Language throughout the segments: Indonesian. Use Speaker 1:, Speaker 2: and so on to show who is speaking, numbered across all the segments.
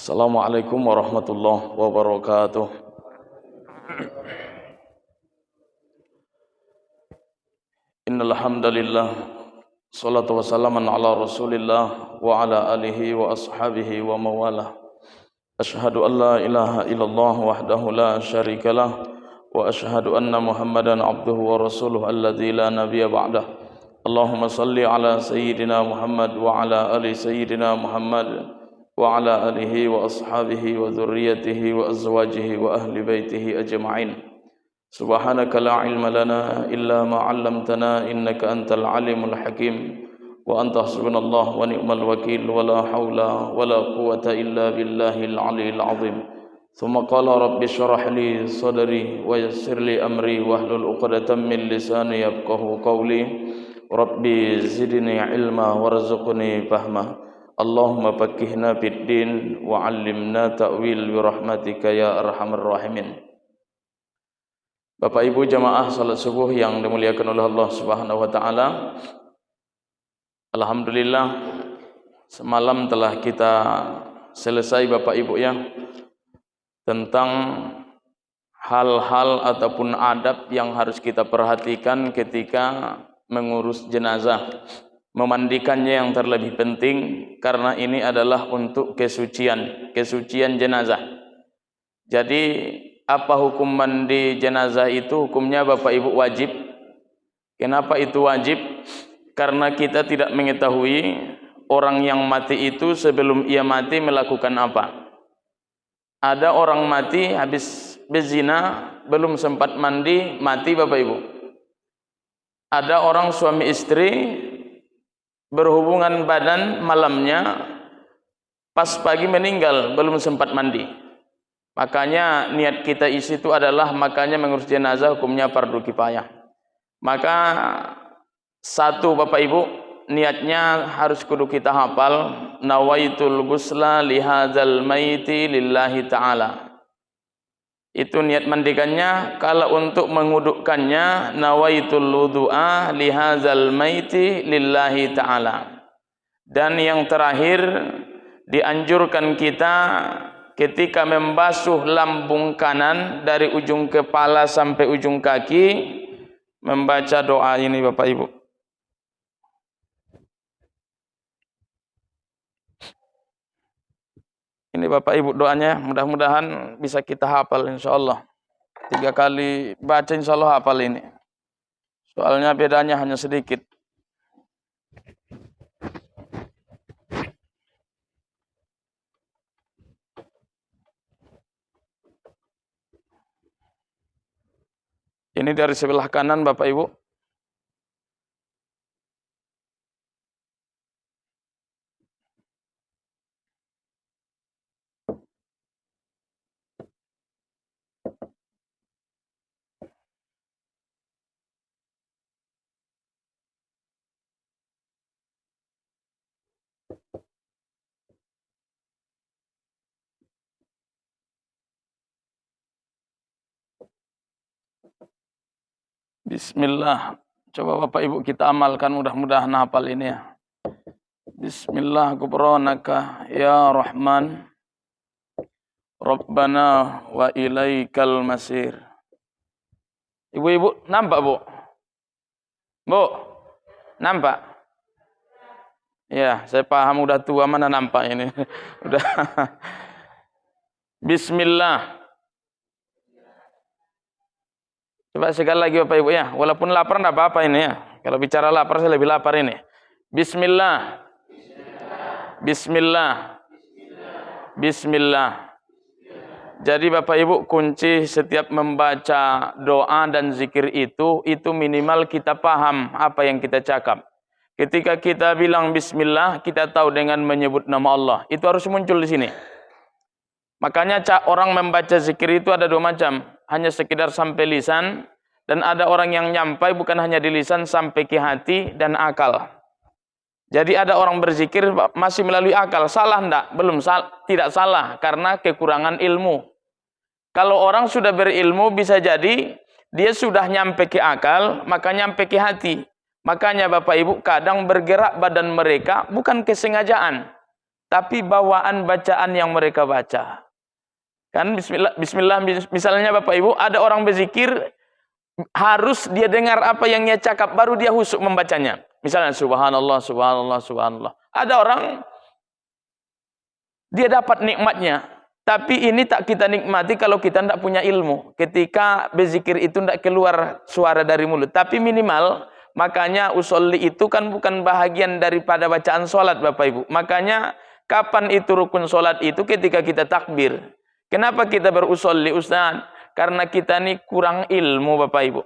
Speaker 1: Assalamualaikum warahmatullahi wabarakatuh. Innal hamdalillah salatu wassalamu ala Rasulillah wa ala alihi wa ashabihi wa mawalah. Asyhadu an la ilaha illallah wahdahu la syarikalah wa asyhadu anna Muhammadan abduhu wa rasuluhu alladzi la nabiyya ba'dah. Allahumma salli ala sayyidina Muhammad wa ala ali sayyidina Muhammad wa ala alihi wa ashabihi wa dhurriyyatihi wa azwajihi wa ahli baitihi ajma'in. Subhanaka la ilma lana illa ma 'allamtana innaka antal alimul hakim wa anta hasbunallah wa ni'mal wakil wa la haula wa la quwwata illa billahil aliyyil azim. Thumma qala rabbi shrah li sadri wa yassir li amri wahlul 'uqdatam min lisani yafqahu qawli. Rabbi zidni ilma warzuqni fahma. Allahumma faqqihna fid din wa 'allimna ta'wil bi rahmatika ya arhamar rahimin. Bapak Ibu jamaah salat subuh yang dimuliakan oleh Allah Subhanahu wa taala. Alhamdulillah semalam telah kita selesai Bapak Ibu ya tentang hal-hal ataupun adab yang harus kita perhatikan ketika mengurus jenazah. Memandikannya yang terlebih penting karena ini adalah untuk kesucian jenazah. Jadi apa hukum mandi jenazah itu? Hukumnya Bapak Ibu wajib. Kenapa itu wajib? Karena kita tidak mengetahui orang yang mati itu sebelum ia mati melakukan apa. Ada orang mati habis berzina, belum sempat mandi, mati Bapak Ibu. Ada orang suami istri berhubungan badan malamnya, pas pagi meninggal, belum sempat mandi. Makanya niat kita isi itu adalah makanya mengurus jenazah hukumnya fardu kifayah. Maka satu Bapak Ibu, niatnya harus kudu kita hafal, nawaitul ghusla lihadzal maiti lillahi ta'ala. Itu niat mandikannya. Kalau untuk mengudukkannya, nawaitul wudu'a lihadzal maiti lillahi ta'ala. Dan yang terakhir, dianjurkan kita ketika membasuh lambung kanan dari ujung kepala sampai ujung kaki, membaca doa ini Bapak Ibu. Ini Bapak Ibu doanya, mudah-mudahan bisa kita hafal insyaallah. 3 kali baca insyaallah hafal ini. Soalnya bedanya hanya sedikit. Ini dari sebelah kanan Bapak Ibu. Bismillah. Coba Bapak Ibu kita amalkan, mudah-mudahan hafal ini ya. Bismillah ghufranaka ya Rahman. Rabbana wa ilaikal masir. Ibu-ibu nampak Bu? Bu, nampak? Ya, saya paham udah tua mana nampak ini. Udah. Bismillah. Coba sekali lagi Bapak Ibu ya. Walaupun lapar enggak apa-apa ini ya. Kalau bicara lapar saya lebih lapar ini. Bismillah. Bismillah. Bismillah. Jadi Bapak Ibu kunci setiap membaca doa dan zikir itu minimal kita paham apa yang kita cakap. Ketika kita bilang bismillah, kita tahu dengan menyebut nama Allah. Itu harus muncul di sini. Makanya orang membaca zikir itu ada 2 macam. Hanya sekedar sampai lisan, dan ada orang yang nyampai bukan hanya di lisan sampai ke hati dan akal. Jadi ada orang berzikir masih melalui akal. Salah enggak? Belum, tidak salah karena kekurangan ilmu. Kalau orang sudah berilmu bisa jadi dia sudah nyampe ke akal, maka nyampe ke hati. Makanya Bapak Ibu kadang bergerak badan mereka bukan kesengajaan. tapi bawaan bacaan yang mereka baca. Kan bismillah misalnya Bapak Ibu, ada orang berzikir, harus dia dengar apa yang dia cakap, baru dia husuk membacanya. Misalnya subhanallah, subhanallah, subhanallah. Ada orang, dia dapat nikmatnya, tapi ini tak kita nikmati kalau kita tidak punya ilmu. Ketika berzikir itu tidak keluar suara dari mulut, tapi minimal, makanya usolli itu kan bukan bahagian daripada bacaan sholat Bapak Ibu. Makanya kapan itu rukun sholat itu ketika kita takbir. Kenapa kita berusolli Ustaz? Karena kita ini kurang ilmu Bapak Ibu.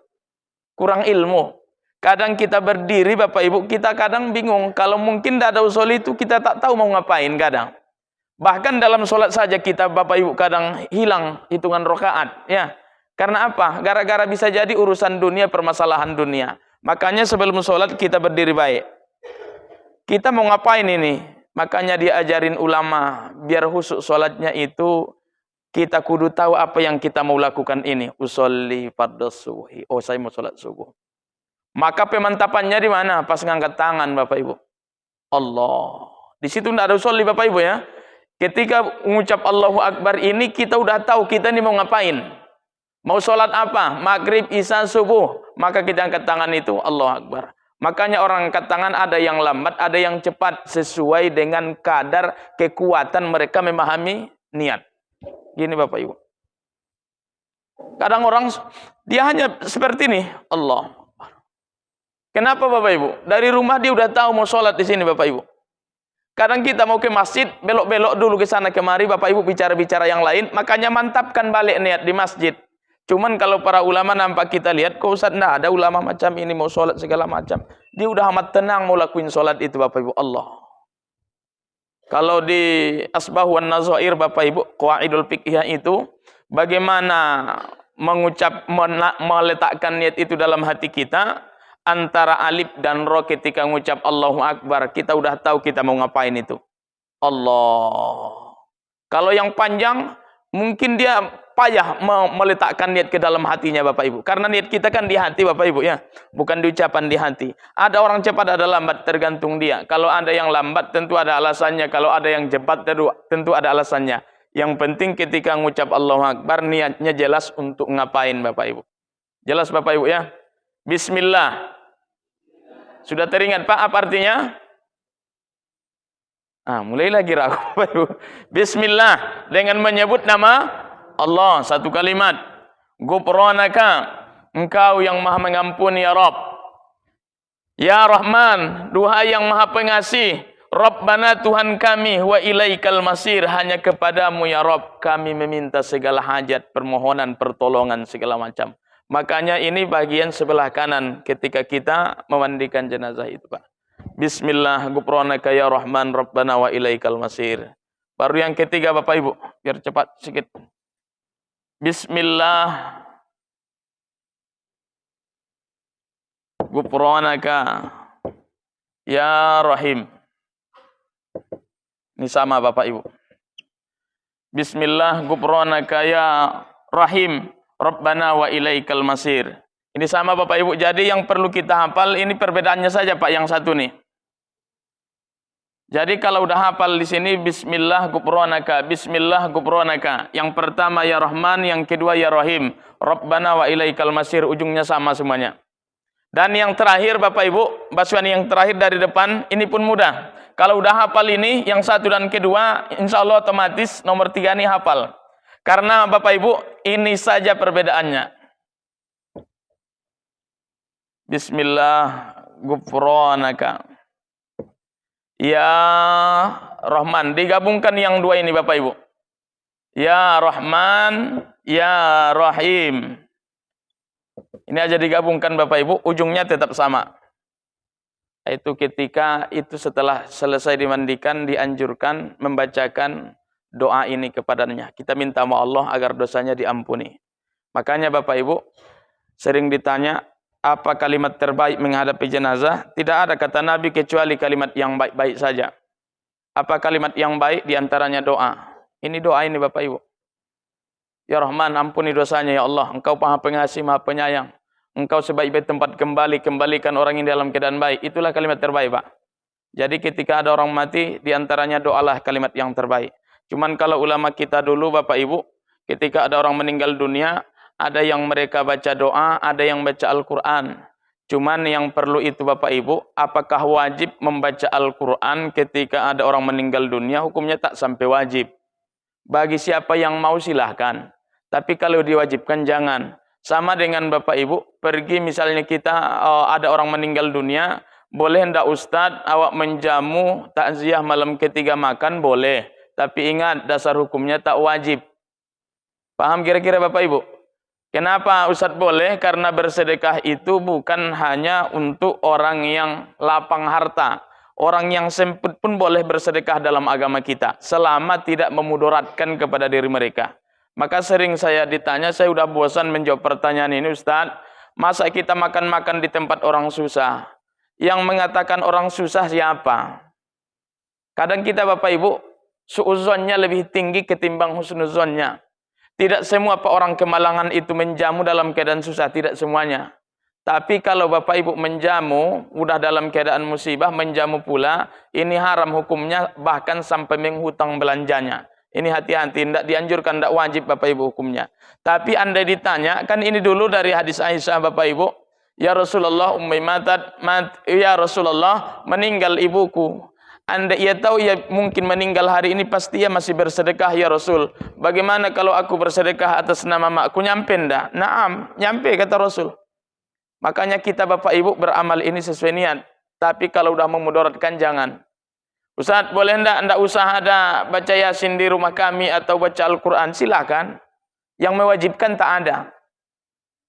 Speaker 1: Kurang ilmu. Kadang kita berdiri Bapak Ibu, kita kadang bingung. Kalau mungkin tidak ada usolli itu kita tak tahu mau ngapain kadang. Bahkan dalam sholat saja kita Bapak Ibu kadang hilang hitungan rakaat, ya. Karena apa? Gara-gara bisa jadi urusan dunia, permasalahan dunia. Makanya sebelum sholat kita berdiri baik. Kita mau ngapain ini? Makanya diajarin ulama, biar khusyuk sholatnya itu kita kudu tahu apa yang kita mau lakukan ini. Usolli fardhus subuhi. Oh, saya mau sholat subuh. Maka pemantapannya di mana? Pas ngangkat tangan Bapak Ibu. Allah. Di situ tidak ada usolli Bapak Ibu ya. Ketika mengucap Allahu Akbar ini kita udah tahu kita ini mau ngapain. Mau sholat apa? Maghrib, isya, subuh. Maka kita angkat tangan itu Allahu Akbar. Makanya orang angkat tangan ada yang lambat, ada yang cepat. Sesuai dengan kadar kekuatan mereka memahami niat. Gini Bapak Ibu. Kadang orang dia hanya seperti ini. Allah. Kenapa Bapak Ibu? Dari rumah dia udah tahu mau sholat di sini Bapak Ibu. Kadang kita mau ke masjid, belok-belok dulu ke sana kemari, Bapak Ibu bicara-bicara yang lain, makanya mantapkan balik niat di masjid. Cuman kalau para ulama nampak kita lihat, kok Ustaz enggak ada ulama macam ini mau sholat segala macam. Dia udah amat tenang mau lakuin sholat itu Bapak Ibu. Allah. Kalau di Asbah wan Nazair Bapak Ibu, Qawaidul Fiqhiyah itu, bagaimana meletakkan niat itu dalam hati kita, antara alif dan ro ketika mengucap Allahu Akbar, kita udah tahu kita mau ngapain itu. Allah. Kalau yang panjang, mungkin dia payah meletakkan niat ke dalam hatinya Bapak Ibu. Karena niat kita kan di hati Bapak Ibu ya, bukan di ucapan di hati. Ada orang cepat, ada lambat, tergantung dia. Kalau ada yang lambat tentu ada alasannya, kalau ada yang cepat tentu ada alasannya. Yang penting ketika mengucap Allahu Akbar, niatnya jelas untuk ngapain Bapak Ibu. Jelas Bapak Ibu ya. Bismillah. Sudah teringat Pak apa artinya? Mulai lagi ragu Bapak Ibu. Bismillah dengan menyebut nama Allah, satu kalimat. Ghufranaka, Engkau yang Maha mengampuni ya Rabb. Ya Rahman, duhai yang Maha pengasih. Rabbana Tuhan kami, wa ilaikal masir, hanya kepadamu ya Rabb kami meminta segala hajat, permohonan, pertolongan segala macam. Makanya ini bagian sebelah kanan ketika kita memandikan jenazah itu Pak. Bismillah, ghufranaka ya Rahman, Rabbana wa ilaikal masir. Baru yang ketiga Bapak Ibu, biar cepat sedikit. Bismillah, ghufranaka ya Rahim. Ini sama Bapak Ibu. Bismillah, ghufranaka ya Rahim. Rabbana wa ilaikal masir. Ini sama Bapak Ibu. Jadi yang perlu kita hafal ini perbedaannya saja Pak yang satu nih. Jadi kalau udah hafal di sini bismillah ghufranaka, bismillah ghufranaka. Yang pertama ya Rahman, yang kedua ya Rahim. Rabbana wa ilaikal masir, ujungnya sama semuanya. Dan yang terakhir Bapak Ibu, basuhan yang terakhir dari depan ini pun mudah. Kalau udah hafal ini yang satu dan kedua, insya Allah otomatis nomor 3 ini hafal. Karena Bapak Ibu, ini saja perbedaannya. Bismillah, ghufranaka. Ya Rahman, digabungkan yang dua ini Bapak Ibu. Ya Rahman, Ya Rahim. Ini aja digabungkan Bapak Ibu, ujungnya tetap sama. Itu ketika itu setelah selesai dimandikan, dianjurkan membacakan doa ini kepadanya. Kita minta sama Allah agar dosanya diampuni. Makanya Bapak Ibu sering ditanya, apa kalimat terbaik menghadapi jenazah? Tidak ada kata Nabi kecuali kalimat yang baik-baik saja. Apa kalimat yang baik? Di antaranya doa. Ini doa ini Bapak Ibu. Ya Rahman, ampuni dosanya ya Allah. Engkau Maha Pengasih, Maha Penyayang. Engkau sebaik-baik tempat kembali, kembalikan orang ini dalam keadaan baik. Itulah kalimat terbaik Pak. Jadi ketika ada orang mati, diantaranya doalah kalimat yang terbaik. Cuman kalau ulama kita dulu, Bapak Ibu, ketika ada orang meninggal dunia, ada yang mereka baca doa, ada yang baca Al-Quran. Cuman yang perlu itu Bapak Ibu, apakah wajib membaca Al-Quran ketika ada orang meninggal dunia? Hukumnya tak sampai wajib. Bagi siapa yang mau silahkan. Tapi kalau diwajibkan jangan. Sama dengan Bapak Ibu, pergi misalnya kita ada orang meninggal dunia, boleh hendak Ustadz awak menjamu takziah malam ketiga makan? Boleh. Tapi ingat dasar hukumnya tak wajib. Paham kira-kira Bapak Ibu? Kenapa Ustadz boleh? Karena bersedekah itu bukan hanya untuk orang yang lapang harta. Orang yang sempit pun boleh bersedekah dalam agama kita. Selama tidak memudaratkan kepada diri mereka. Maka sering saya ditanya, saya udah bosan menjawab pertanyaan ini Ustadz. Masa kita makan-makan di tempat orang susah? Yang mengatakan orang susah siapa? Kadang kita Bapak Ibu, suudzonnya lebih tinggi ketimbang husnuzonnya. Tidak semua orang kemalangan itu menjamu dalam keadaan susah, tidak semuanya. Tapi kalau Bapak Ibu menjamu, udah dalam keadaan musibah, menjamu pula, ini haram hukumnya, bahkan sampai menghutang belanjanya. Ini hati-hati, tidak dianjurkan, tidak wajib Bapak Ibu hukumnya. Tapi Anda ditanya, kan ini dulu dari hadis Aisyah Bapak Ibu, ya Rasulullah, ya Rasulullah, meninggal ibuku. Anda ia tahu ia mungkin meninggal hari ini, pasti ia masih bersedekah ya Rasul. Bagaimana kalau aku bersedekah atas nama makku, nyampe ndak? Naam, nyampe kata Rasul. Makanya kita Bapak Ibu beramal ini sesuai niat. Tapi kalau udah memudaratkan jangan. Ustaz, boleh ndak usah ada baca Yasin di rumah kami atau baca Al-Quran? Silakan. Yang mewajibkan tak ada.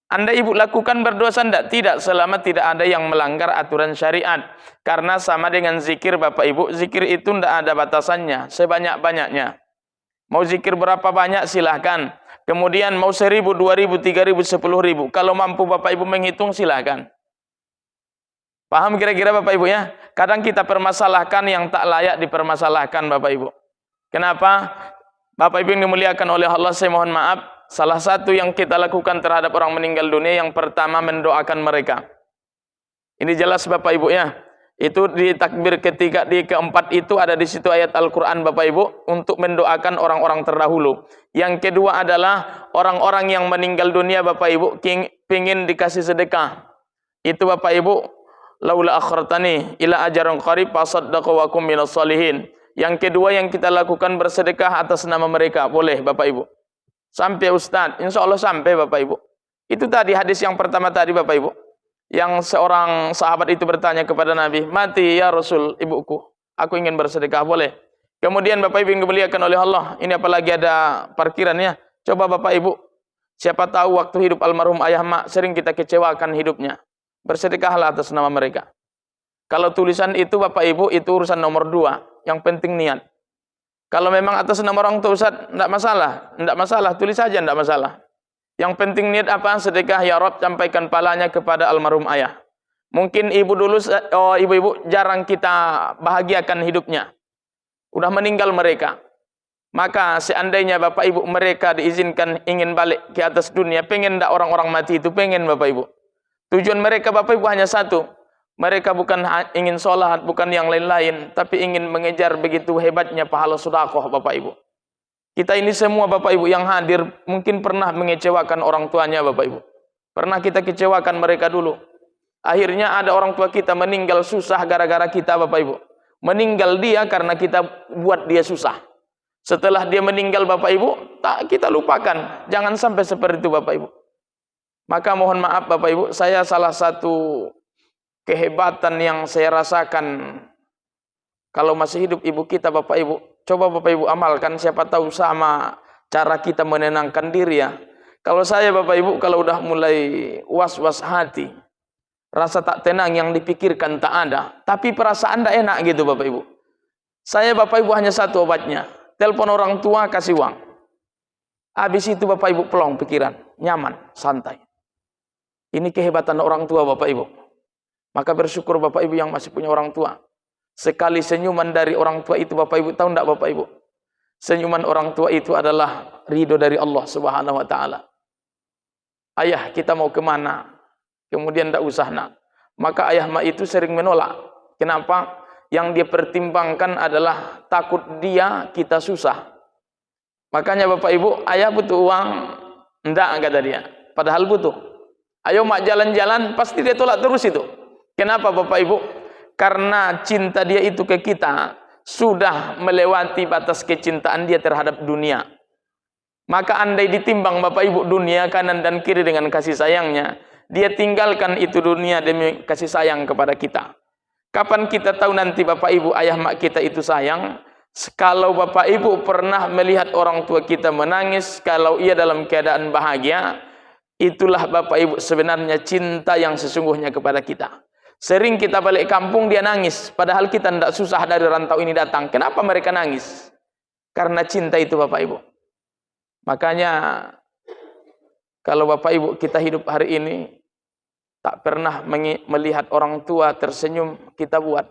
Speaker 1: Anda Ibu lakukan berdosa ndak? Tidak, selama tidak ada yang melanggar aturan syariat. Karena sama dengan zikir Bapak Ibu, zikir itu ndak ada batasannya, sebanyak-banyaknya. Mau zikir berapa banyak silahkan. Kemudian mau 1.000, 2.000, 3.000, 10.000. Kalau mampu Bapak Ibu menghitung silahkan. Paham kira-kira Bapak Ibu ya? Kadang kita permasalahkan yang tak layak dipermasalahkan Bapak Ibu. Kenapa? Bapak Ibu yang dimuliakan oleh Allah, saya mohon maaf. Salah satu yang kita lakukan terhadap orang meninggal dunia, yang pertama mendoakan mereka. Ini jelas Bapak Ibu ya. Itu di takbir ketiga, di keempat itu ada di situ ayat Al-Quran Bapak Ibu, untuk mendoakan orang-orang terdahulu. Yang kedua adalah orang-orang yang meninggal dunia Bapak Ibu, pingin dikasih sedekah. Itu Bapak Ibu, laula akhartani ila ajaran qarib fasaddaqu wa kum minas salihin. Yang kedua yang kita lakukan bersedekah atas nama mereka, boleh Bapak Ibu. Sampai Ustaz, insya Allah sampai Bapak Ibu. Itu tadi hadis yang pertama tadi Bapak Ibu. Yang seorang sahabat itu bertanya kepada Nabi, mati ya Rasul ibuku, aku ingin bersedekah, boleh? Kemudian Bapak Ibu yang dimuliakan oleh Allah, ini apalagi ada parkirannya. Coba Bapak Ibu, siapa tahu waktu hidup almarhum ayah mak sering kita kecewakan hidupnya. Bersedekahlah atas nama mereka. Kalau tulisan itu Bapak Ibu, itu urusan nomor 2. Yang penting niat. Kalau memang atas nama orang tua Ustaz, tidak masalah, tulis saja, tidak masalah. Yang penting niat apa? Sedekah ya Rabb, sampaikan palanya kepada almarhum ayah. Mungkin ibu dulu, ibu-ibu jarang kita bahagiakan hidupnya. Udah meninggal mereka. Maka seandainya Bapak Ibu mereka diizinkan ingin balik ke atas dunia, pengen tidak orang-orang mati itu? Pengen Bapak Ibu. Tujuan mereka Bapak Ibu hanya satu. Mereka bukan ingin sholat, bukan yang lain-lain, tapi ingin mengejar begitu hebatnya pahala sedekah Bapak Ibu. Kita ini semua Bapak Ibu yang hadir mungkin pernah mengecewakan orang tuanya Bapak Ibu. Pernah kita kecewakan mereka dulu. Akhirnya ada orang tua kita meninggal susah gara-gara kita Bapak Ibu. Meninggal dia karena kita buat dia susah. Setelah dia meninggal Bapak Ibu, tak kita lupakan. Jangan sampai seperti itu Bapak Ibu. Maka mohon maaf Bapak Ibu, saya salah satu kehebatan yang saya rasakan kalau masih hidup ibu kita Bapak Ibu, coba Bapak Ibu amalkan, siapa tahu sama cara kita menenangkan diri ya. Kalau saya Bapak Ibu, kalau udah mulai was-was hati, rasa tak tenang yang dipikirkan tak ada, tapi perasaan tak enak gitu Bapak Ibu. Saya Bapak Ibu hanya satu obatnya, telepon orang tua, kasih uang. Habis itu Bapak Ibu pelong pikiran, nyaman, santai. Ini kehebatan orang tua Bapak Ibu. Maka bersyukur Bapak Ibu yang masih punya orang tua. Sekali senyuman dari orang tua itu Bapak Ibu, tahu enggak Bapak Ibu? Senyuman orang tua itu adalah ridho dari Allah Subhanahu wa taala. Ayah, kita mau kemana? Kemudian enggak usah nak. Maka ayah mak itu sering menolak. Kenapa? yang dia pertimbangkan adalah takut kita susah. Makanya Bapak Ibu, ayah butuh uang, enggak kata dia. Padahal butuh. Ayo mak jalan-jalan, pasti dia tolak terus itu. Kenapa Bapak Ibu? Karena cinta dia itu ke kita sudah melewati batas kecintaan dia terhadap dunia. Maka andai ditimbang Bapak Ibu dunia kanan dan kiri dengan kasih sayangnya, dia tinggalkan itu dunia demi kasih sayang kepada kita. Kapan kita tahu nanti Bapak Ibu ayah mak kita itu sayang? Kalau Bapak Ibu pernah melihat orang tua kita menangis, kalau ia dalam keadaan bahagia, itulah Bapak Ibu sebenarnya cinta yang sesungguhnya kepada kita. Sering kita balik kampung dia nangis, padahal kita tidak susah dari rantau ini datang. Kenapa mereka nangis? Karena cinta itu Bapak Ibu. Makanya kalau Bapak Ibu kita hidup hari ini tak pernah melihat orang tua tersenyum, kita buat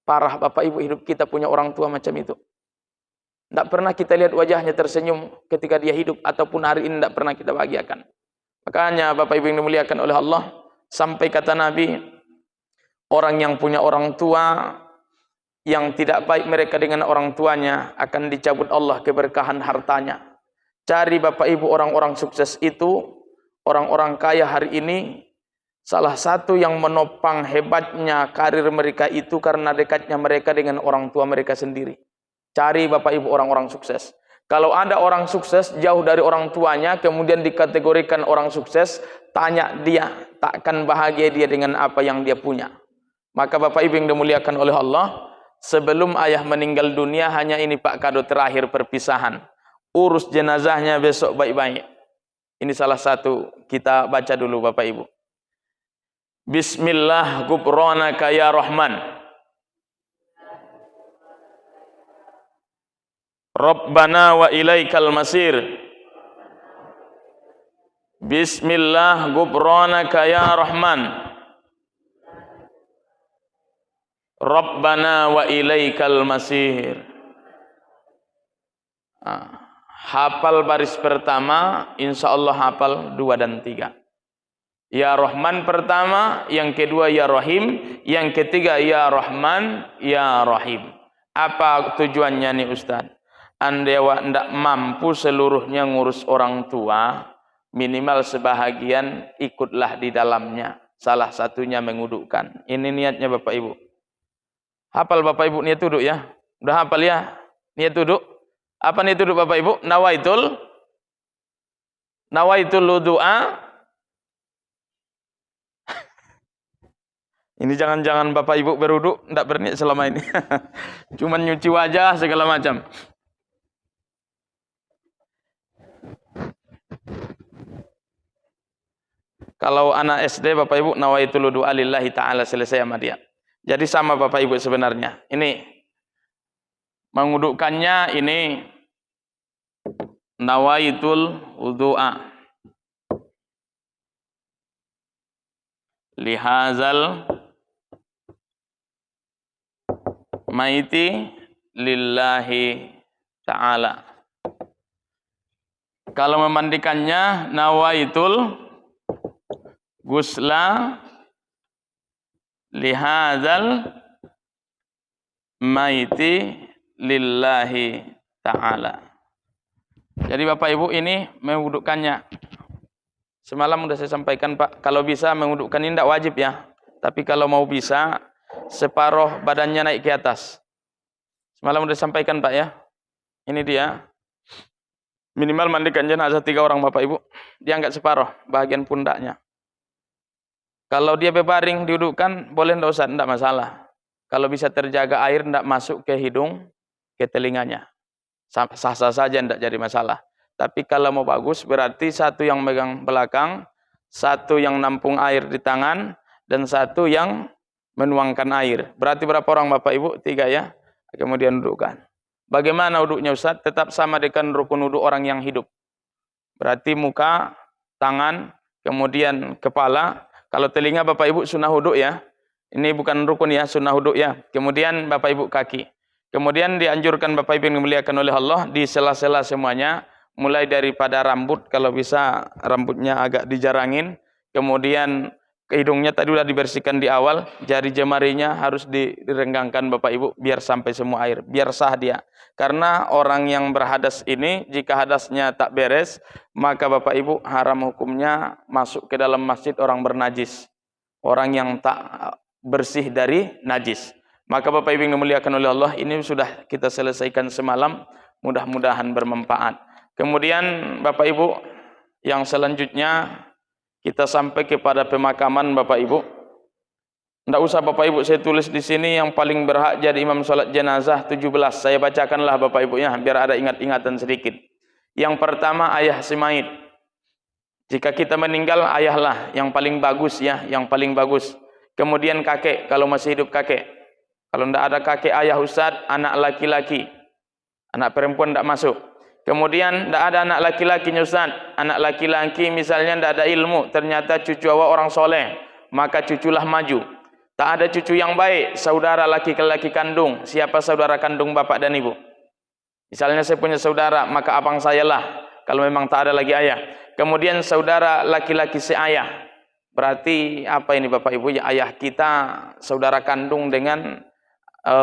Speaker 1: parah Bapak Ibu hidup kita punya orang tua macam itu. Tidak pernah kita lihat wajahnya tersenyum ketika dia hidup, ataupun hari ini tidak pernah kita bahagiakan. Makanya Bapak Ibu yang dimuliakan oleh Allah, sampai kata Nabi, orang yang punya orang tua yang tidak baik mereka dengan orang tuanya akan dicabut Allah keberkahan hartanya. Cari Bapak Ibu orang-orang sukses itu, orang-orang kaya hari ini, salah satu yang menopang hebatnya karir mereka itu karena dekatnya mereka dengan orang tua mereka sendiri. Cari Bapak Ibu orang-orang sukses. Kalau ada orang sukses jauh dari orang tuanya, kemudian dikategorikan orang sukses, tanya dia, takkan bahagia dia dengan apa yang dia punya. Maka Bapak Ibu yang dimuliakan oleh Allah, sebelum ayah meninggal dunia, hanya ini Pak kado terakhir perpisahan. Urus jenazahnya besok baik-baik. Ini salah satu, kita baca dulu Bapak Ibu. Bismillah ghufranaka ya Rahman. Rabbana wa ilaikal masir. Bismillah ghufranaka ya Rahman. Rabbana wa ilaikal masir. Hafal baris pertama, insya Allah hafal 2 dan 3. Ya Rahman pertama, yang kedua Ya Rahim, yang ketiga Ya Rahman, Ya Rahim. Apa tujuannya nih Ustaz? Andai tidak mampu seluruhnya ngurus orang tua, minimal sebahagian ikutlah di dalamnya. Salah satunya mengudukkan. Ini niatnya Bapak Ibu. Hafal Bapak Ibu niat duduk ya. Udah hafal ya? Niat duduk. Apa niat duduk Bapak Ibu? Nawaitul wudu'a. Ini jangan-jangan Bapak Ibu berwudu enggak berniat selama ini. Cuman nyuci wajah segala macam. Kalau anak SD Bapak Ibu nawaitul wudu'a lillahi ta'ala, selesai sama dia. Jadi sama Bapak Ibu sebenarnya. Ini mengudukkannya ini nawaitul wudu'a lihazal maiti lillahi ta'ala. Kalau memandikannya nawaitul gusla lihazal maiti lillahi ta'ala. Jadi Bapak Ibu ini mewudukkannya. Semalam sudah saya sampaikan Pak, kalau bisa mewudukkan ini tidak wajib ya. Tapi kalau mau bisa, separuh badannya naik ke atas. Semalam sudah sampaikan Pak ya. Ini dia. Minimal mandikan jenazah 3 orang Bapak Ibu. Diangkat separuh bagian pundaknya. Kalau dia berbaring dudukkan, boleh tidak usah, tidak masalah. Kalau bisa terjaga air tidak masuk ke hidung, ke telinganya. Sah-sah saja, tidak jadi masalah. Tapi kalau mau bagus, berarti satu yang megang belakang, satu yang nampung air di tangan, dan satu yang menuangkan air. Berarti berapa orang Bapak Ibu? 3 ya. Kemudian dudukkan. Bagaimana wuduknya Ustaz? Tetap sama dengan rukun wuduk orang yang hidup. Berarti muka, tangan, kemudian kepala. Kalau telinga Bapak Ibu sunnah wuduk ya. Ini bukan rukun ya, sunnah wuduk ya. Kemudian Bapak Ibu kaki. Kemudian dianjurkan Bapak Ibu yang dimuliakan oleh Allah di sela-sela semuanya. Mulai daripada rambut, kalau bisa rambutnya agak dijarangin. Kemudian hidungnya tadi sudah dibersihkan di awal, jari jemarinya harus direnggangkan Bapak Ibu biar sampai semua air, biar sah dia. Karena orang yang berhadas ini jika hadasnya tak beres, maka Bapak Ibu haram hukumnya masuk ke dalam masjid orang bernajis. Orang yang tak bersih dari najis. Maka Bapak Ibu yang dimuliakan oleh Allah, ini sudah kita selesaikan semalam, mudah-mudahan bermanfaat. Kemudian Bapak Ibu yang selanjutnya kita sampai kepada pemakaman Bapak Ibu. Tidak usah Bapak Ibu saya tulis di sini yang paling berhak jadi imam salat jenazah 17. Saya bacakanlah Bapak Ibu ya, biar ada ingat-ingatan sedikit. Yang pertama ayah si mayit. Jika kita meninggal ayahlah yang paling bagus ya, yang paling bagus. Kemudian kakek kalau masih hidup kakek. Kalau tidak ada kakek ayah ustaz, anak laki-laki. Anak perempuan tidak masuk. Kemudian tidak ada anak laki-lakinya Ustaz. Anak laki-laki misalnya tidak ada ilmu, ternyata cucu awak orang soleh, maka cuculah maju. Tak ada cucu yang baik, saudara laki-laki kandung. Siapa saudara kandung bapak dan ibu? Misalnya saya punya saudara, maka abang saya lah, kalau memang tak ada lagi ayah. Kemudian saudara laki-laki seayah. Berarti apa ini Bapak Ibu? Ya, ayah kita saudara kandung dengan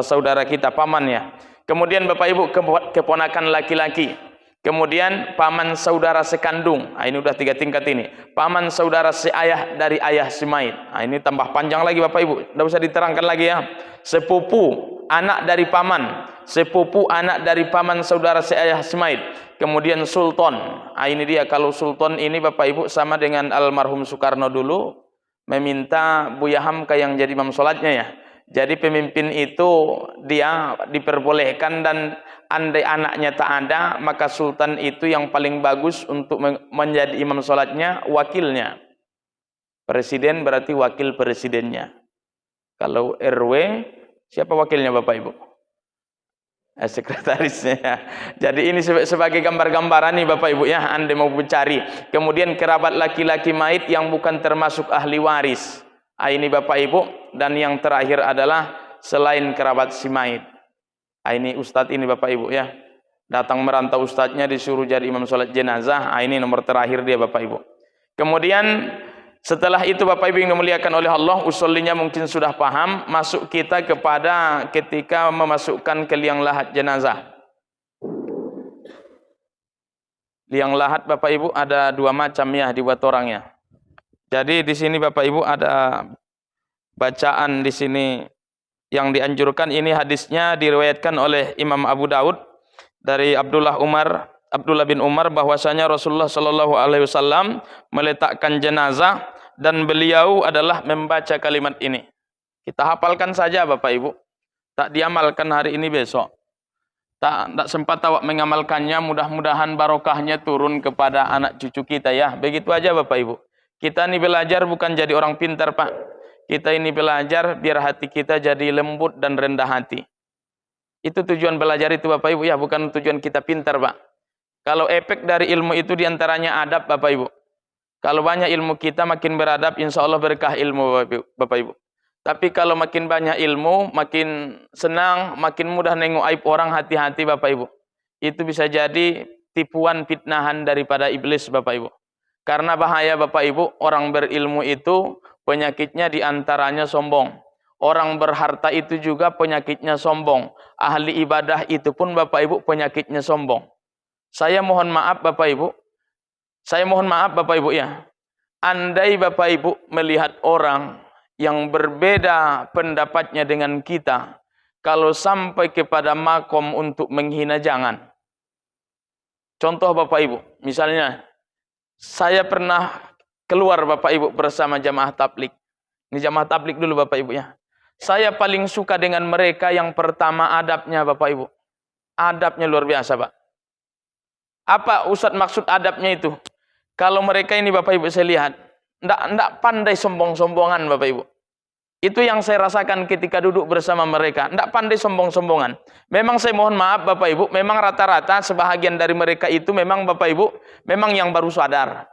Speaker 1: saudara kita, pamannya. Kemudian Bapak Ibu keponakan laki-laki. Kemudian paman saudara sekandung. Ini udah 3 tingkat ini. Paman saudara seayah dari ayah si mayit. Ini tambah panjang lagi Bapak Ibu. Tidak usah diterangkan lagi ya. Sepupu anak dari paman. Sepupu anak dari paman saudara seayah si mayit. Kemudian sultan. Ini dia, kalau sultan ini Bapak Ibu sama dengan almarhum Soekarno dulu meminta Buya Hamka yang jadi imam sholatnya ya. Jadi pemimpin itu dia diperbolehkan, dan andai anaknya tak ada, maka sultan itu yang paling bagus untuk menjadi imam sholatnya, wakilnya. Presiden berarti wakil presidennya. Kalau RW, siapa wakilnya Bapak Ibu? Sekretarisnya. Jadi ini sebagai gambar-gambaran nih Bapak Ibu ya, Anda mau mencari. Kemudian kerabat laki-laki mayit yang bukan termasuk ahli waris. Ini Bapak Ibu. Dan yang terakhir adalah selain kerabat si mayit. Ini ustadz ini Bapak Ibu ya. Datang merantau ustadznya disuruh jadi imam sholat jenazah. Ini nomor terakhir dia Bapak Ibu. Kemudian setelah itu Bapak Ibu yang dimuliakan oleh Allah, usulinya mungkin sudah paham. Masuk kita kepada ketika memasukkan ke liang lahat jenazah. Liang lahat Bapak Ibu ada 2 macam ya dibuat orangnya. Jadi di sini Bapak Ibu ada bacaan di sini yang dianjurkan. Ini hadisnya diriwayatkan oleh Imam Abu Daud dari Abdullah bin Umar bahwasanya Rasulullah Shallallahu Alaihi Wasallam meletakkan jenazah dan beliau adalah membaca kalimat ini. Kita hafalkan saja Bapak Ibu, tak diamalkan hari ini besok. Tak sempat awak mengamalkannya, mudah-mudahan barokahnya turun kepada anak cucu kita ya. Begitu aja Bapak Ibu. Kita ini belajar bukan jadi orang pintar Pak. Kita ini belajar biar hati kita jadi lembut dan rendah hati. Itu tujuan belajar itu Bapak Ibu ya, bukan tujuan kita pintar Pak. Kalau efek dari ilmu itu diantaranya adab Bapak Ibu. Kalau banyak ilmu kita makin beradab, insya Allah berkah ilmu Bapak Ibu. Tapi kalau makin banyak ilmu, makin senang, makin mudah nengok aib orang, hati-hati Bapak Ibu. Itu bisa jadi tipuan fitnahan daripada iblis Bapak Ibu. Karena bahaya Bapak Ibu, orang berilmu itu penyakitnya diantaranya sombong. Orang berharta itu juga penyakitnya sombong. Ahli ibadah itu pun Bapak Ibu penyakitnya sombong. Saya mohon maaf Bapak Ibu. Ya. Andai Bapak Ibu melihat orang yang berbeda pendapatnya dengan kita, kalau sampai kepada makom untuk menghina, jangan. Contoh Bapak Ibu, misalnya saya pernah keluar Bapak Ibu bersama jamaah tablik. Ini jamaah tablik dulu Bapak Ibu ya. Saya paling suka dengan mereka yang pertama adabnya Bapak Ibu. Adabnya luar biasa Pak. Apa Ustadz maksud adabnya itu? Kalau mereka ini Bapak Ibu saya lihat, enggak pandai sombong-sombongan Bapak Ibu. Itu yang saya rasakan ketika duduk bersama mereka. Enggak pandai sombong-sombongan. Memang saya mohon maaf Bapak Ibu, memang rata-rata sebahagian dari mereka itu memang Bapak Ibu, memang yang baru sadar.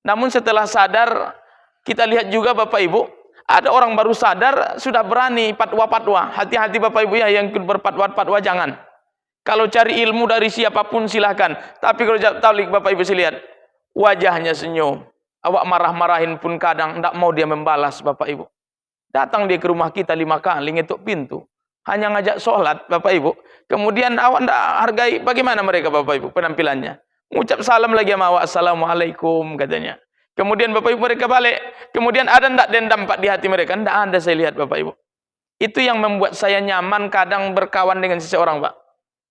Speaker 1: Namun setelah sadar, kita lihat juga Bapak Ibu, ada orang baru sadar, sudah berani patwa-patwa. Hati-hati Bapak Ibu ya, yang berpatwa-patwa jangan. Kalau cari ilmu dari siapapun silahkan. Tapi kalau tablik Bapak Ibu saya lihat, wajahnya senyum.
Speaker 2: Awak marah-marahin pun kadang tidak mau dia membalas, Bapak Ibu. Datang dia ke rumah kita 5 kali, ngetuk pintu. Hanya ngajak sholat, Bapak Ibu. Kemudian awak tidak hargai, bagaimana mereka Bapak Ibu penampilannya. Ngucap salam lagi sama awak, Assalamualaikum katanya. Kemudian Bapak Ibu mereka balik. Kemudian ada tidak dendam Pak di hati mereka? Tidak ada saya lihat Bapak Ibu. Itu yang membuat saya nyaman kadang berkawan dengan seseorang Pak.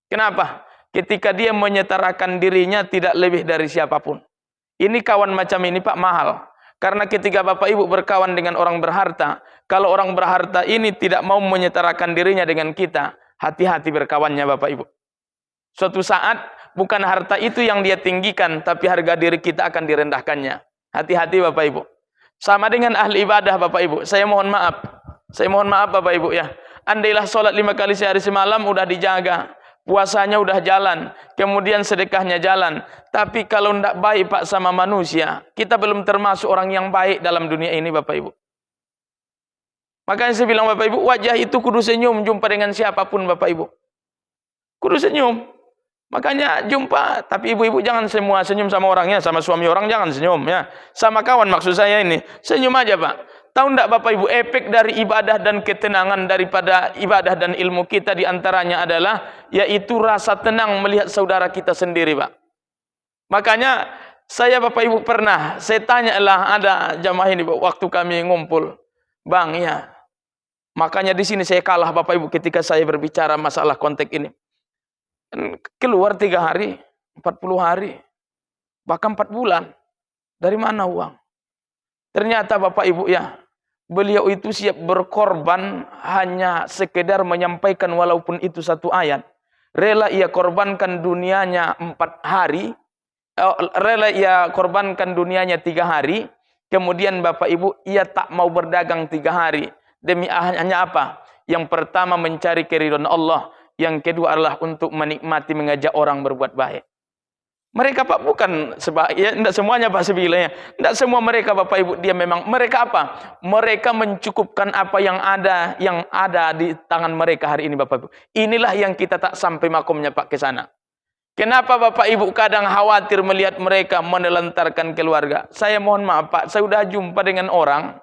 Speaker 2: Kenapa? Ketika dia menyetarakan dirinya tidak lebih dari siapapun. Ini kawan macam ini Pak mahal. Karena ketika Bapak Ibu berkawan dengan orang berharta, kalau orang berharta ini tidak mau menyetarakan dirinya dengan kita, hati-hati berkawannya Bapak Ibu. Suatu saat bukan harta itu yang dia tinggikan, tapi harga diri kita akan direndahkannya. Hati-hati Bapak Ibu. Sama dengan ahli ibadah Bapak Ibu. Saya mohon maaf Bapak Ibu ya. Andailah sholat 5 kali sehari semalam udah dijaga. Puasanya udah jalan, kemudian sedekahnya jalan. Tapi kalau tidak baik Pak sama manusia, kita belum termasuk orang yang baik dalam dunia ini Bapak Ibu. Makanya saya bilang Bapak Ibu, wajah itu kudu senyum jumpa dengan siapapun Bapak Ibu. Kudu senyum. Makanya jumpa, tapi ibu-ibu jangan semua senyum sama orangnya, sama suami orang jangan senyum ya. Sama kawan maksud saya ini, senyum aja Pak. Tahu enggak Bapak Ibu, efek dari ibadah dan ketenangan daripada ibadah dan ilmu kita diantaranya adalah yaitu rasa tenang melihat saudara kita sendiri Pak. Makanya saya Bapak Ibu pernah, saya tanyalah ada jamaah ini waktu kami ngumpul. Bang ya, makanya di sini saya kalah Bapak Ibu ketika saya berbicara masalah konteks ini. Keluar 3 hari, 40 hari, bahkan 4 bulan. Dari mana uang? Ternyata Bapak Ibu ya, beliau itu siap berkorban hanya sekedar menyampaikan walaupun itu 1 ayat. Rela ia korbankan dunianya 4 hari, rela ia korbankan dunianya 3 hari, kemudian Bapak Ibu, ia tak mau berdagang 3 hari. Demi hanya apa? Yang pertama mencari keridhaan Allah, yang kedua adalah untuk menikmati mengajak orang berbuat baik. Mereka Pak bukan ya, tidak semuanya Pak sebilanya. Tidak semua mereka Bapak Ibu dia memang mereka apa? Mereka mencukupkan apa yang ada di tangan mereka hari ini Bapak Ibu. Inilah yang kita tak sampai makomnya Pak ke sana. Kenapa Bapak Ibu kadang khawatir melihat mereka menelantarkan keluarga? Saya mohon maaf Pak, saya sudah jumpa dengan orang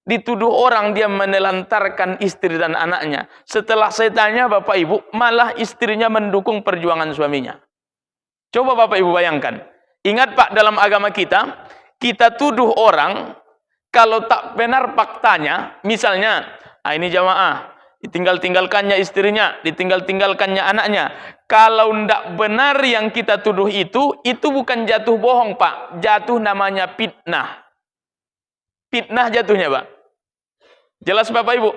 Speaker 2: dituduh orang dia menelantarkan istri dan anaknya. Setelah saya tanya Bapak Ibu, malah istrinya mendukung perjuangan suaminya. Coba Bapak Ibu bayangkan. Ingat Pak, dalam agama kita, kita tuduh orang kalau tak benar faktanya, misalnya, ini jamaah, ditinggal-tinggalkannya istrinya, ditinggal-tinggalkannya anaknya. Kalau tidak benar yang kita tuduh itu bukan jatuh bohong Pak, jatuh namanya fitnah. Fitnah jatuhnya Pak. Jelas Bapak Ibu?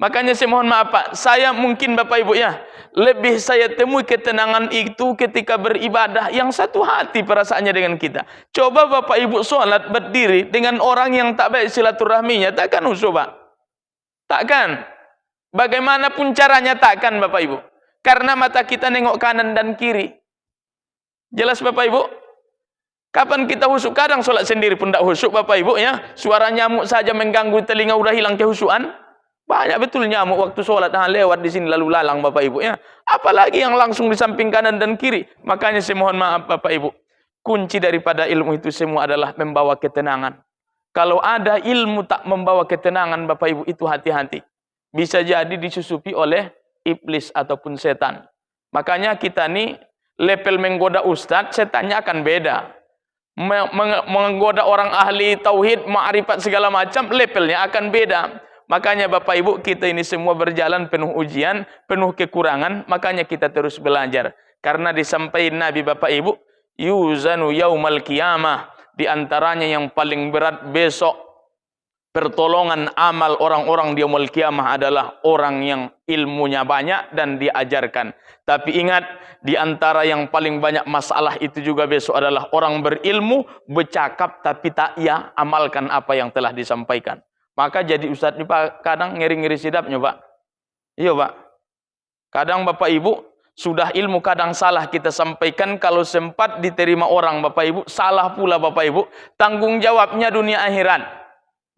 Speaker 2: Makanya saya mohon maaf Pak, saya mungkin Bapak Ibu ya, lebih saya temui ketenangan itu ketika beribadah yang satu hati perasaannya dengan kita. Coba Bapak Ibu sholat berdiri dengan orang yang tak baik silaturahminya, takkan usuh Pak? Takkan. Bagaimanapun caranya takkan Bapak Ibu. Karena mata kita nengok kanan dan kiri. Jelas Bapak Ibu? Kapan kita husuk? Kadang sholat sendiri pun tak husuk Bapak Ibu ya. Suara nyamuk saja mengganggu telinga udah hilang kehusuan. Banyak betul nyamuk waktu sholat lewat di sini lalu lalang Bapak Ibu ya. Apalagi yang langsung di samping kanan dan kiri. Makanya saya mohon maaf Bapak Ibu. Kunci daripada ilmu itu semua adalah membawa ketenangan. Kalau ada ilmu tak membawa ketenangan Bapak Ibu itu hati-hati. Bisa jadi disusupi oleh iblis ataupun setan. Makanya kita nih level menggoda ustadz, setannya akan beda. Menggoda orang ahli tauhid, ma'rifat segala macam, levelnya akan beda. Makanya Bapak Ibu, kita ini semua berjalan penuh ujian, penuh kekurangan, makanya kita terus belajar. Karena disampaikan Nabi Bapak Ibu, yuzanu yaumal qiyamah, di antaranya yang paling berat besok pertolongan amal orang-orang di yaumul qiyamah adalah orang yang ilmunya banyak dan diajarkan. Tapi ingat, di antara yang paling banyak masalah itu juga besok adalah orang berilmu, bercakap tapi tak ia amalkan apa yang telah disampaikan. Maka jadi ustadz ini Pak, kadang ngeri-ngeri sidapnya Pak. Iya Pak. Kadang Bapak Ibu, sudah ilmu kadang salah kita sampaikan, kalau sempat diterima orang Bapak Ibu, salah pula Bapak Ibu. Tanggung jawabnya dunia akhirat.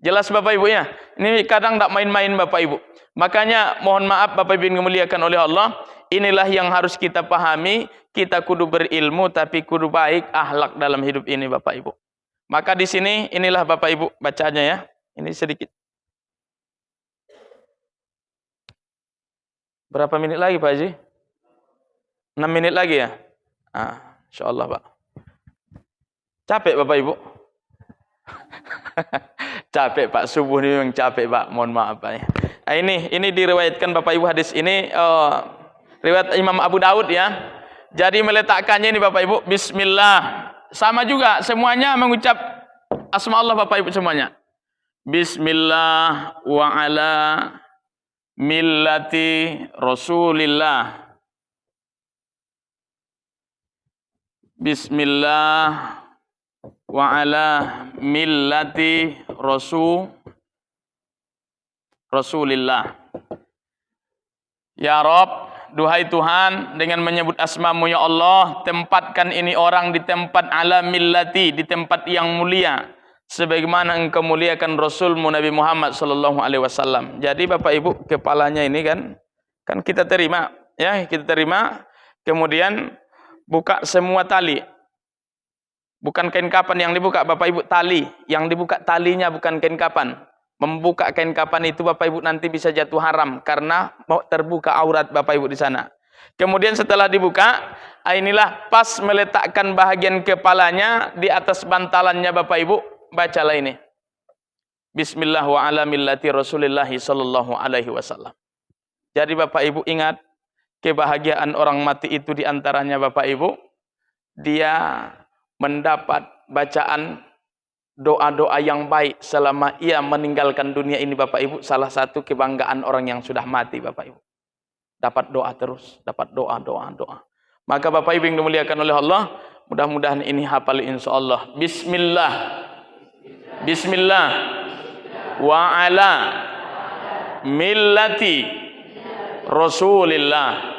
Speaker 2: Jelas Bapak Ibu ya. Ini kadang tak main-main Bapak Ibu. Makanya mohon maaf Bapak Ibu yang dimuliakan oleh Allah. Inilah yang harus kita pahami. Kita kudu berilmu tapi kudu baik akhlak dalam hidup ini Bapak Ibu. Maka di sini inilah Bapak Ibu bacanya ya. Ini sedikit. Berapa menit lagi Pak Haji? 6 menit lagi ya? Insyaallah Pak. Capek Bapak Ibu? Capek Pak, subuh ini memang capek Pak. Mohon maaf Pak ya. Nah, ini diriwayatkan Bapak Ibu hadis ini riwayat Imam Abu Daud ya. Jadi meletakkannya ini Bapak Ibu, bismillah. Sama juga semuanya mengucap asma Allah Bapak Ibu semuanya. Bismillah wa ala millati Rasulillah. Bismillah wa ala millati Rasulillah. Ya Rabb, duhai Tuhan, dengan menyebut asma-Mu ya Allah, tempatkan ini orang di tempat ala millati, di tempat yang mulia, sebagaimana Engkau muliakan Rasul-Mu Nabi Muhammad sallallahu alaihi wasallam. Jadi Bapak Ibu, kepalanya ini kan kita terima, ya, kita terima, kemudian buka semua tali. Bukan kain kapan yang dibuka Bapak Ibu, tali. Yang dibuka talinya bukan kain kapan. Membuka kain kapan itu Bapak Ibu nanti bisa jatuh haram karena mau terbuka aurat Bapak Ibu di sana. Kemudian setelah dibuka, inilah pas meletakkan bahagian kepalanya di atas bantalannya Bapak Ibu, bacalah ini. Bismillah wa ala millati Rasulillah sallallahu alaihi wasallam. Jadi Bapak Ibu ingat, kebahagiaan orang mati itu diantaranya Bapak Ibu, dia mendapat bacaan doa-doa yang baik selama ia meninggalkan dunia ini Bapak Ibu. Salah satu kebanggaan orang yang sudah mati Bapak Ibu. Dapat doa terus, dapat doa. Maka Bapak Ibu yang dimuliakan oleh Allah, mudah-mudahan ini hafal insyaallah. Bismillah wa ala millati Rasulillah.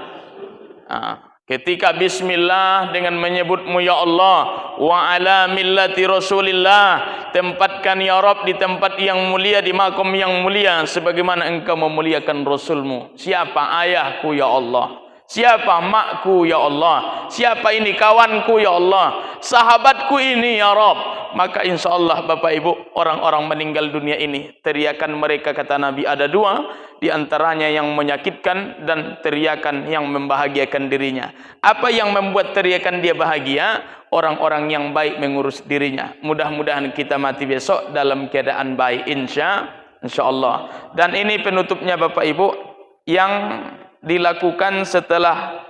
Speaker 2: Ketika bismillah dengan menyebut-Mu ya Allah, wa ala millati Rasulillah, tempatkan ya Rabb di tempat yang mulia, di makom yang mulia, sebagaimana Engkau memuliakan Rasul-Mu. Siapa ayahku ya Allah? Siapa makku ya Allah? Siapa ini kawanku ya Allah? Sahabatku ini ya Rabb. Maka insya Allah Bapak Ibu, orang-orang meninggal dunia ini, teriakan mereka kata Nabi ada dua, di antaranya yang menyakitkan dan teriakan yang membahagiakan dirinya. Apa yang membuat teriakan dia bahagia? Orang-orang yang baik mengurus dirinya. Mudah-mudahan kita mati besok dalam keadaan baik insya Allah. Dan ini penutupnya Bapak Ibu yang dilakukan setelah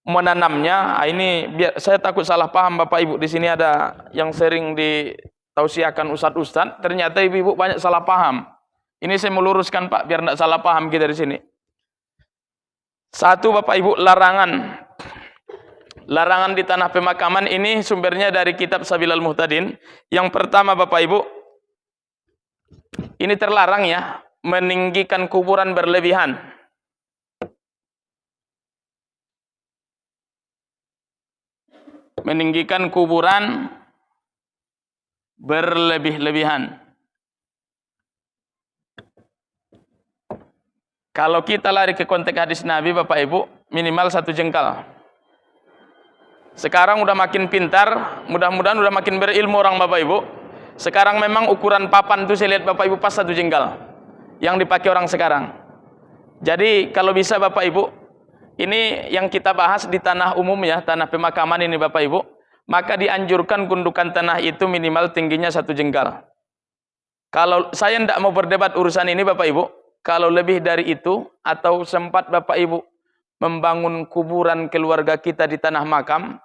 Speaker 2: menanamnya. Ini biar saya takut salah paham Bapak Ibu, di sini ada yang sering ditausiahkan ustadz-ustadz, ternyata ibu-ibu banyak salah paham. Ini saya meluruskan Pak biar tidak salah paham kita di sini. Satu Bapak Ibu, larangan di tanah pemakaman ini sumbernya dari kitab Sabilal Muhtadin. Yang pertama Bapak Ibu, ini terlarang ya, meninggikan kuburan berlebihan. Meninggikan kuburan berlebih-lebihan. Kalau kita lari ke konteks hadis Nabi Bapak Ibu, minimal 1 jengkal. Sekarang udah makin pintar, mudah-mudahan udah makin berilmu orang Bapak Ibu. Sekarang memang ukuran papan itu saya lihat Bapak Ibu pas 1 jengkal yang dipakai orang sekarang. Jadi kalau bisa Bapak Ibu, ini yang kita bahas di tanah umum ya, tanah pemakaman ini Bapak Ibu, maka dianjurkan gundukan tanah itu minimal tingginya 1 jengkal. Kalau saya tidak mau berdebat urusan ini Bapak Ibu, kalau lebih dari itu atau sempat Bapak Ibu membangun kuburan keluarga kita di tanah makam,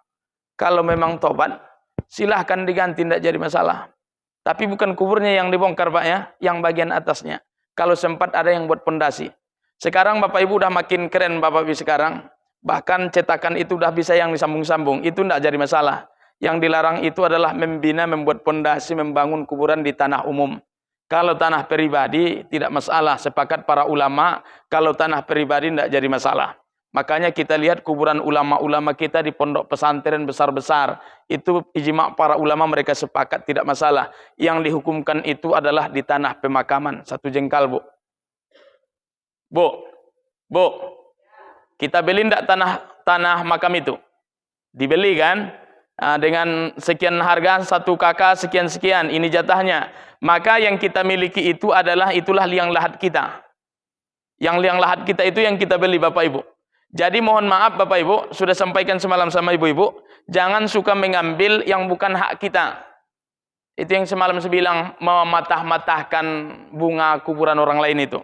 Speaker 2: kalau memang tobat, silahkan diganti, tidak jadi masalah. Tapi bukan kuburnya yang dibongkar Pak ya, yang bagian atasnya. Kalau sempat ada yang buat pondasi. Sekarang Bapak Ibu udah makin keren Bapak Ibu sekarang. Bahkan cetakan itu udah bisa yang disambung-sambung. Itu tidak jadi masalah. Yang dilarang itu adalah membina, membuat pondasi, membangun kuburan di tanah umum. Kalau tanah pribadi tidak masalah. Sepakat para ulama, kalau tanah pribadi tidak jadi masalah. Makanya kita lihat kuburan ulama-ulama kita di pondok pesantren besar-besar. Itu ijma' para ulama, mereka sepakat tidak masalah. Yang dihukumkan itu adalah di tanah pemakaman. 1 jengkal Bu. Bu, kita beli enggak tanah makam itu? Dibeli kan? dengan sekian harga, 1 kakak sekian-sekian, ini jatahnya. Maka yang kita miliki itu adalah itulah liang lahat kita. Yang liang lahat kita itu yang kita beli Bapak Ibu. Jadi mohon maaf Bapak Ibu, sudah sampaikan semalam sama ibu-ibu, jangan suka mengambil yang bukan hak kita. Itu yang semalam saya bilang, mematah-matahkan bunga kuburan orang lain itu.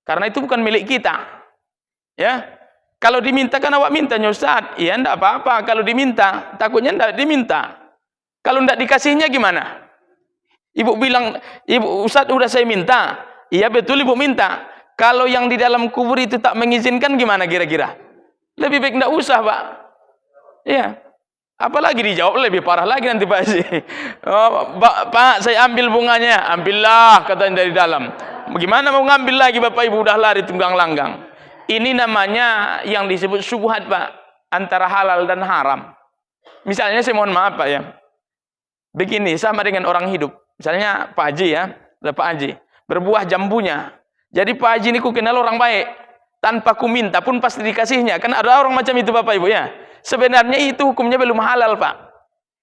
Speaker 2: Karena itu bukan milik kita. Ya. Kalau diminta kan awak mintanya Ustaz. Iya enggak apa-apa kalau diminta. Takutnya enggak diminta. Kalau enggak dikasihnya gimana? Ibu bilang, Ibu Ustaz udah saya minta. Iya betul Ibu minta. Kalau yang di dalam kubur itu tak mengizinkan gimana kira-kira? Lebih baik enggak usah Pak. Iya. Apalagi dijawab lebih parah lagi nanti Pak Haji. Oh, Pak saya ambil bunganya. Ambillah katanya dari dalam. Bagaimana mau ngambil lagi Bapak Ibu udah lari tunggang langgang. Ini namanya yang disebut syubhat Pak, antara halal dan haram. Misalnya saya mohon maaf Pak ya, begini sama dengan orang hidup. Misalnya Pak Haji ya, Pak Haji berbuah jambunya. Jadi Pak Haji ini ku kenal orang baik, tanpa ku minta pun pasti dikasihnya. Kan ada orang macam itu Bapak Ibu ya. Sebenarnya itu hukumnya belum halal Pak,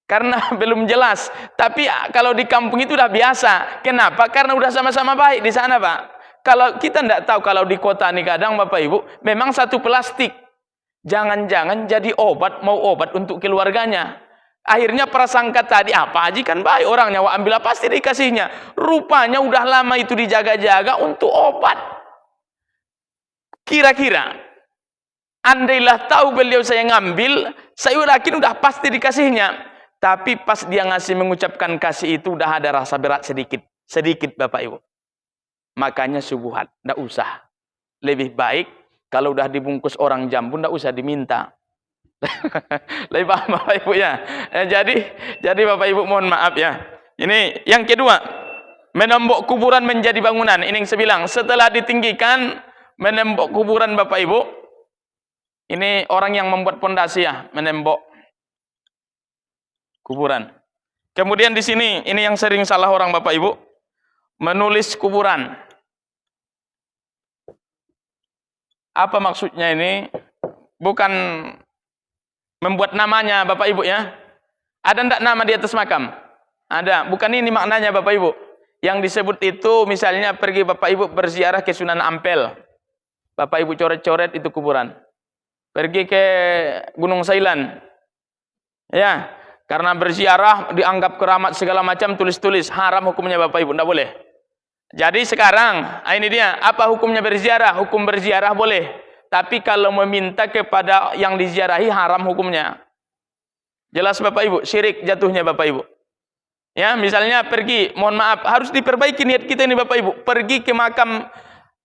Speaker 2: karena belum jelas. Tapi kalau di kampung itu udah biasa. Kenapa? Karena udah sama-sama baik di sana Pak. Kalau kita tidak tahu, kalau di kota nih kadang Bapak Ibu, memang satu plastik. Jangan-jangan jadi obat, mau obat untuk keluarganya. Akhirnya prasangka tadi, Pak Haji kan baik orangnya, wah ambil pasti dikasihnya. Rupanya udah lama itu dijaga-jaga untuk obat. Kira-kira, andailah tahu beliau saya ngambil, saya yakin udah pasti dikasihnya. Tapi pas dia ngasih mengucapkan kasih itu, udah ada rasa berat sedikit. Sedikit Bapak Ibu. Makanya syubhat, tidak usah. Lebih baik kalau udah dibungkus orang jambu, tidak usah diminta. Lebih paham Bapak Ibu ya. Jadi Bapak Ibu mohon maaf ya. Ini yang kedua, menembok kuburan menjadi bangunan. Ini yang saya bilang, setelah ditinggikan, menembok kuburan Bapak Ibu. Ini orang yang membuat pondasi ya, menembok kuburan. Kemudian di sini, ini yang sering salah orang Bapak Ibu, menulis kuburan. Apa maksudnya ini? Bukan membuat namanya Bapak Ibu ya. Ada enggak nama di atas makam? Ada. Bukan ini maknanya Bapak Ibu. Yang disebut itu misalnya pergi Bapak Ibu berziarah ke Sunan Ampel. Bapak Ibu coret-coret itu kuburan. Pergi ke Gunung Sailan. Ya, karena berziarah dianggap keramat segala macam, tulis-tulis. Haram hukumnya Bapak Ibu, enggak boleh. Jadi sekarang, ini dia, apa hukumnya berziarah? Hukum berziarah boleh. Tapi kalau meminta kepada yang diziarahi, haram hukumnya. Jelas Bapak Ibu, syirik jatuhnya Bapak Ibu. Ya, misalnya pergi, mohon maaf, harus diperbaiki niat kita ini Bapak Ibu. Pergi ke makam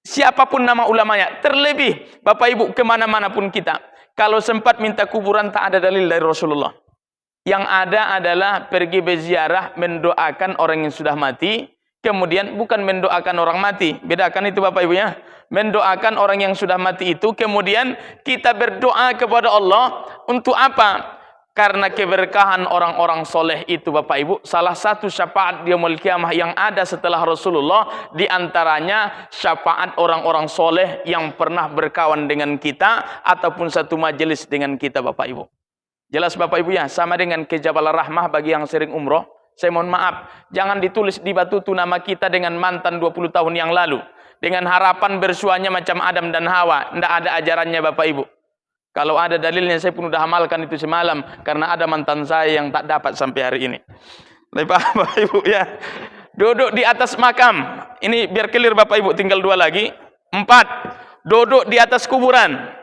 Speaker 2: siapapun nama ulamanya. Terlebih, Bapak Ibu, kemana-mana pun kita. Kalau sempat minta kuburan, tak ada dalil dari Rasulullah. Yang ada adalah pergi berziarah, mendoakan orang yang sudah mati. Kemudian bukan mendoakan orang mati. Bedakan itu Bapak Ibu ya. Mendoakan orang yang sudah mati itu. Kemudian kita berdoa kepada Allah. Untuk apa? Karena keberkahan orang-orang soleh itu Bapak Ibu. Salah satu syafaat di yaumul kiamah yang ada setelah Rasulullah. Di antaranya syafaat orang-orang soleh yang pernah berkawan dengan kita. Ataupun satu majelis dengan kita Bapak Ibu. Jelas Bapak Ibu ya. Sama dengan ke Jabal Rahmah bagi yang sering umroh. Saya mohon maaf, jangan ditulis di batu itu nama kita dengan mantan 20 tahun yang lalu. Dengan harapan bersuanya macam Adam dan Hawa. Tidak ada ajarannya Bapak Ibu. Kalau ada dalilnya saya pun sudah amalkan itu semalam. Karena ada mantan saya yang tak dapat sampai hari ini. Bapak Ibu ya. Duduk di atas makam. Ini biar clear Bapak Ibu, tinggal 2 lagi. 4. Duduk di atas kuburan.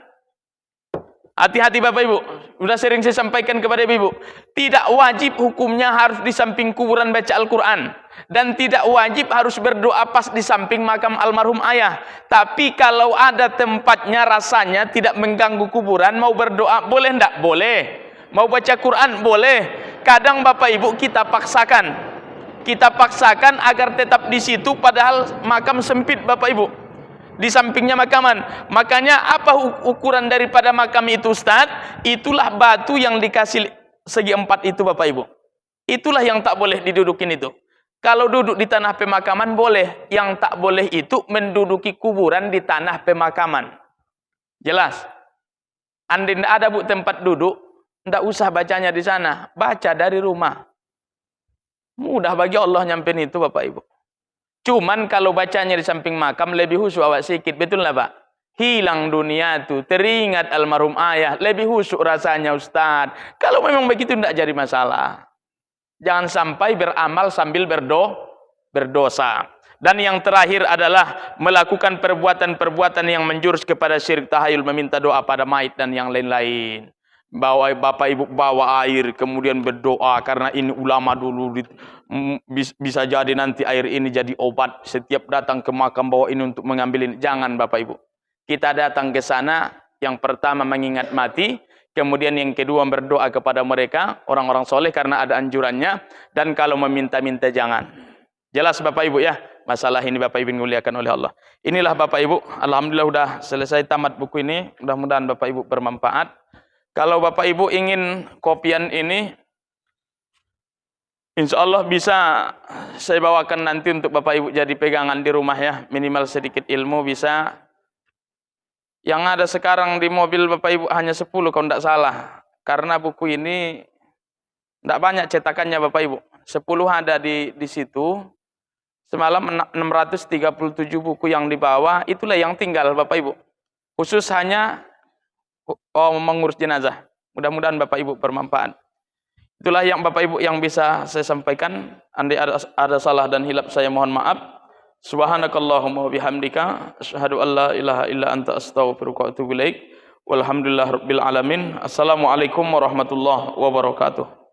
Speaker 2: Hati-hati Bapak Ibu. Sudah sering saya sampaikan kepada Ibu. Tidak wajib hukumnya harus di samping kuburan baca Al-Quran. Dan tidak wajib harus berdoa pas di samping makam almarhum ayah. Tapi kalau ada tempatnya rasanya tidak mengganggu kuburan, mau berdoa boleh enggak? Boleh. Mau baca Quran? Boleh. Kadang Bapak Ibu kita paksakan. Kita paksakan agar tetap di situ padahal makam sempit Bapak Ibu. Di sampingnya makaman. Makanya apa ukuran daripada makam itu Ustaz? Itulah batu yang dikasih segi 4 itu Bapak Ibu. Itulah yang tak boleh didudukin itu. Kalau duduk di tanah pemakaman boleh. Yang tak boleh itu menduduki kuburan di tanah pemakaman. Jelas? Andai ada tempat duduk, Ndak usah bacanya di sana, baca dari rumah. Mudah bagi Allah nyampein itu Bapak Ibu. Cuman kalau bacanya di samping makam lebih khusyuk awak sikit, betul lah Pak? Hilang dunia tuh, teringat almarhum ayah, lebih khusyuk rasanya Ustaz. Kalau memang begitu ndak jadi masalah. Jangan sampai beramal sambil berdosa. Dan yang terakhir adalah melakukan perbuatan-perbuatan yang menjurus kepada syirik tahayul, meminta doa pada mayit dan yang lain-lain. Bapak Ibu bawa air kemudian berdoa karena ini ulama dulu bisa jadi nanti air ini jadi obat, setiap datang ke makam bawa ini untuk mengambil ini. Jangan Bapak Ibu. Kita datang ke sana yang pertama mengingat mati, kemudian yang kedua berdoa kepada mereka orang-orang soleh karena ada anjurannya, dan kalau meminta-minta jangan. Jelas Bapak Ibu ya, masalah ini Bapak Ibu dimuliakan oleh Allah. Inilah Bapak Ibu, alhamdulillah sudah selesai tamat buku ini. Mudah-mudahan Bapak Ibu bermanfaat. Kalau Bapak Ibu ingin kopian ini, insya Allah bisa saya bawakan nanti untuk Bapak Ibu jadi pegangan di rumah ya. Minimal sedikit ilmu bisa. Yang ada sekarang di mobil Bapak Ibu hanya 10 kalau tidak salah. Karena buku ini tidak banyak cetakannya Bapak Ibu. 10 ada di situ. Semalam 637 buku yang dibawa, itulah yang tinggal Bapak Ibu. Khusus hanya mengurus jenazah. Mudah-mudahan Bapak Ibu bermanfaat. Itulah yang Bapak Ibu yang bisa saya sampaikan. Andai ada salah dan hilap saya mohon maaf. Subhanakallahumma wa bihamdika asyhadu an la ilaha illa anta astaghfiruka wa atubu ilaik. Walhamdulillah rabbil alamin. Assalamualaikum warahmatullahi wabarakatuh.